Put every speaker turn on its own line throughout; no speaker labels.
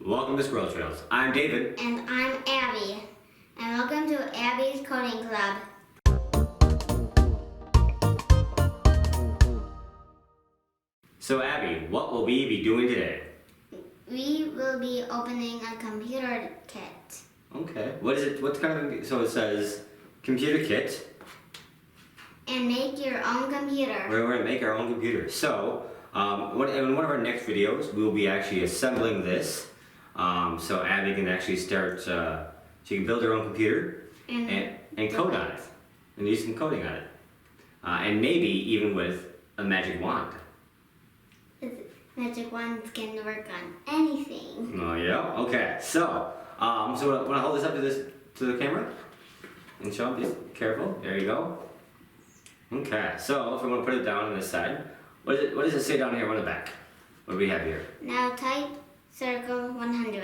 Welcome to Squirrel Trails. I'm David.
And I'm Abby. And welcome to Abby's Coding Club.
So Abby, what will we be doing today?
We will be opening a computer kit.
Okay. What is it? What kind of? So it says computer kit.
And make your own computer.
We're going to make our own computer. So in one of our next videos, we will be actually assembling this. So Abby can actually start. She can build her own computer and code on it, and do some coding on it, and maybe even with a magic wand.
Magic wands can work on anything.
Oh yeah. Okay. So want to hold this up to the camera and show them. Just careful. There you go. Okay. So if we want to put it down on this side, what does it say down here on the back? What do we have here?
Now type circle 100.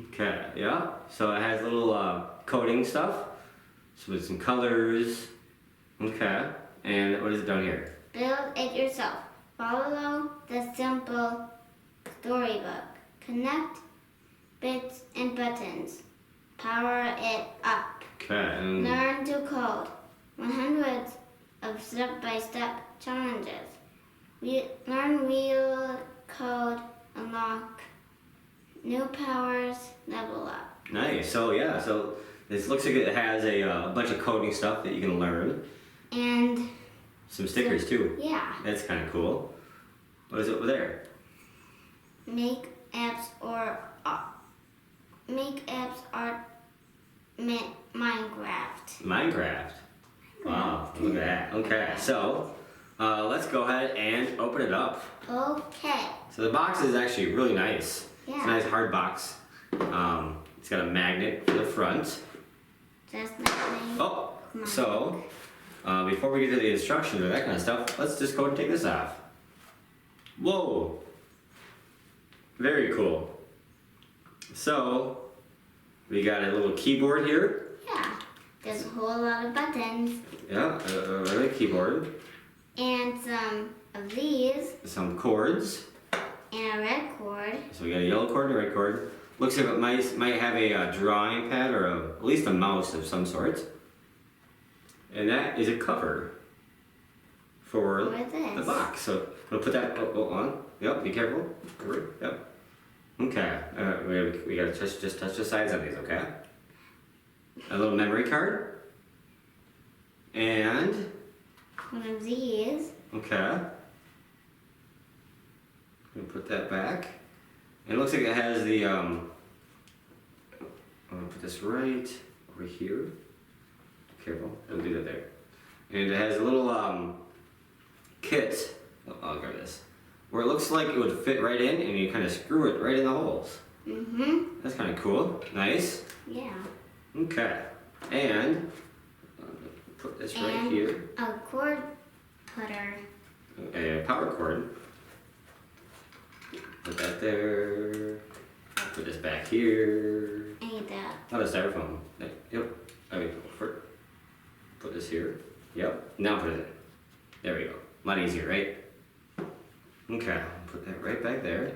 Okay. Yeah. So it has little coding stuff. So with some colors. Okay. And what is it down here?
Build it yourself. Follow the simple storybook. Connect bits and buttons. Power it up.
Okay.
Learn to code. 100 of step-by-step challenges. Learn real code, unlock new powers, level up.
Nice. So yeah. So this looks like it has a bunch of coding stuff that you can learn.
And
some stickers too.
Yeah.
That's kind of cool. What is it over there?
Make apps or Minecraft.
Minecraft. Wow, look at that. Okay, so let's go ahead and open it up.
Okay.
So the box is actually really nice.
Yeah.
It's a nice hard box. It's got a magnet for the front.
Just like
Oh, so before we get to the instructions or that kind of stuff, let's just go and take this off. Whoa! Very cool. So we got a little keyboard here.
Yeah. There's a whole lot of buttons.
Yeah, a regular keyboard.
And some of these.
Some cords.
And a red cord.
So we got a yellow cord and a red cord. Looks like it might have a drawing pad or at least a mouse of some sort. And that is a cover for the box. So we'll put that on. Yep, be careful. Yep. Okay. We gotta just touch the sides of these, okay? A little memory card. And
one of these.
okay. We'll put that back. And it looks like it has the I'm gonna put this right over here. Careful, don't do that there. And it has a little kit. I'll grab this. Where it looks like it would fit right in, and you kind of screw it right in the holes.
Mhm.
That's kind of cool. Nice.
Yeah.
Okay. And put this right here.
A cord putter.
A power cord. Put that there. Put this back here.
I need that.
Not a styrofoam. Yep. I mean, put this here. Yep. Now put it in. There we go. A lot easier, right? Okay. Put that right back there.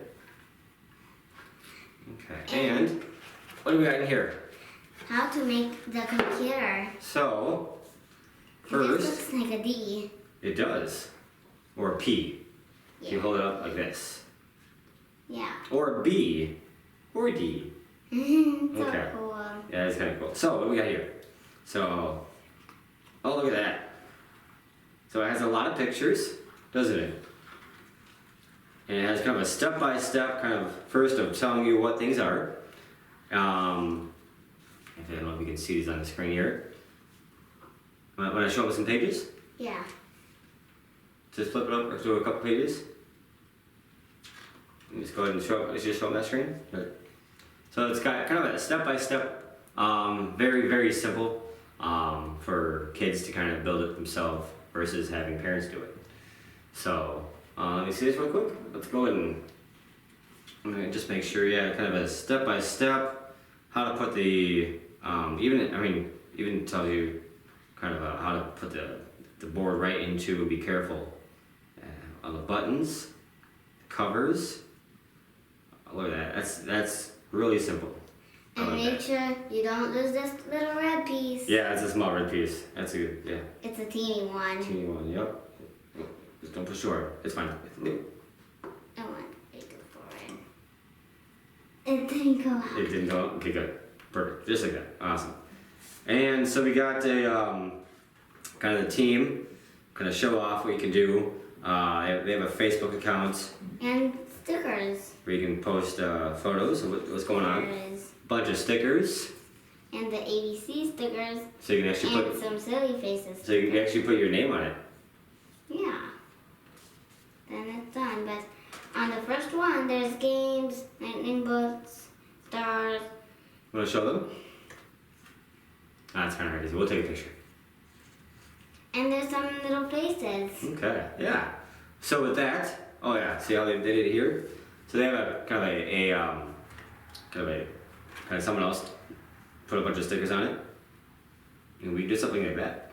Okay. And what do we got in here?
How to make the computer.
So, first.
This looks like a D.
It does. Or a P.
Yeah.
You hold it up like this.
Yeah.
Or a B. Or a D.
So
Okay.
cool.
Yeah, that's kind of cool. So, what do we got here? So, oh, look at that. So, it has a lot of pictures, doesn't it? And it has kind of a step-by-step kind of first of telling you what things are. I don't know if you can see these on the screen here. Want to show them some pages?
Yeah.
Just flip it up or do a couple pages. And just go ahead and show them that screen. Good. So it's got kind of a step-by-step, very, very simple for kids to kind of build it themselves versus having parents do it. So let me see this real quick. Let's go ahead and I'm gonna just make sure, yeah, kind of a step-by-step how to put the even tells you kind of how to put the board right into. Be careful on the buttons, covers, look at that. That's really simple. I
And
like
make
that.
sure you don't lose this little red piece.
Yeah, it's a small red piece. That's a good, yeah.
It's a teeny one.
Teeny one, yep. Just don't push short. It's fine.
I want it to go forward. It didn't go out.
It didn't go out? Okay, good. Perfect. Just like that. Awesome. And so we got a kind of the team, kind of show off what you can do. They have a Facebook account
And stickers.
where you can post photos of what's going on.
There is.
Bunch of stickers,
And the ABC stickers.
so you can actually
And
put
some silly faces.
so you can actually put your name on it.
Yeah. Then it's done. But on the first one, there's games, lightning bolts, stars.
Want to show them? That's kind of easy. We'll take a picture.
And there's some little faces.
Okay. Yeah. So with that, oh yeah, see how they did it here? So they have a kind of someone else put a bunch of stickers on it, and we do something like that.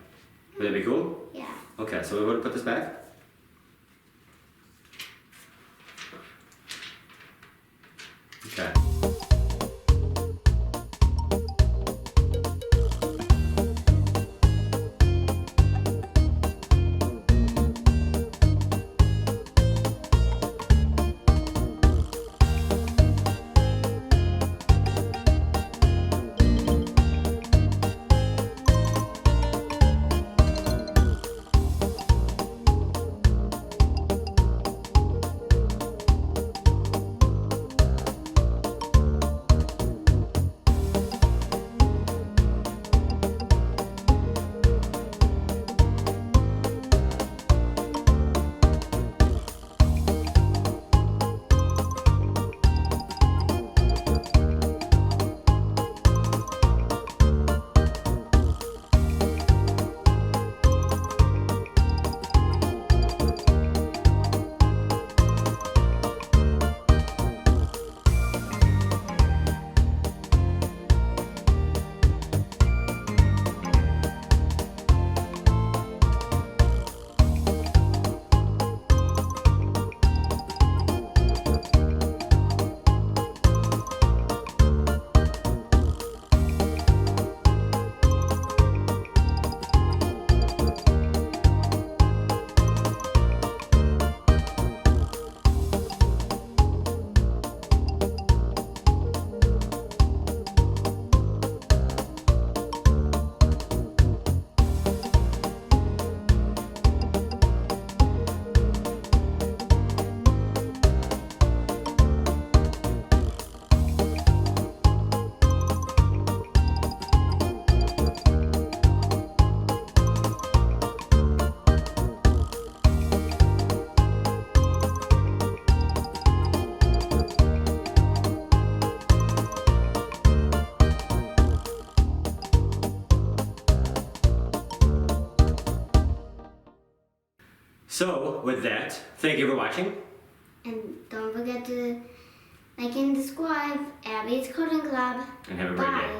Would that be cool?
Yeah.
Okay. So we're going to put this back. Okay. So with that, thank you for watching.
And don't forget to like and subscribe Abby's Coding Club.
And have a great day.
Bye.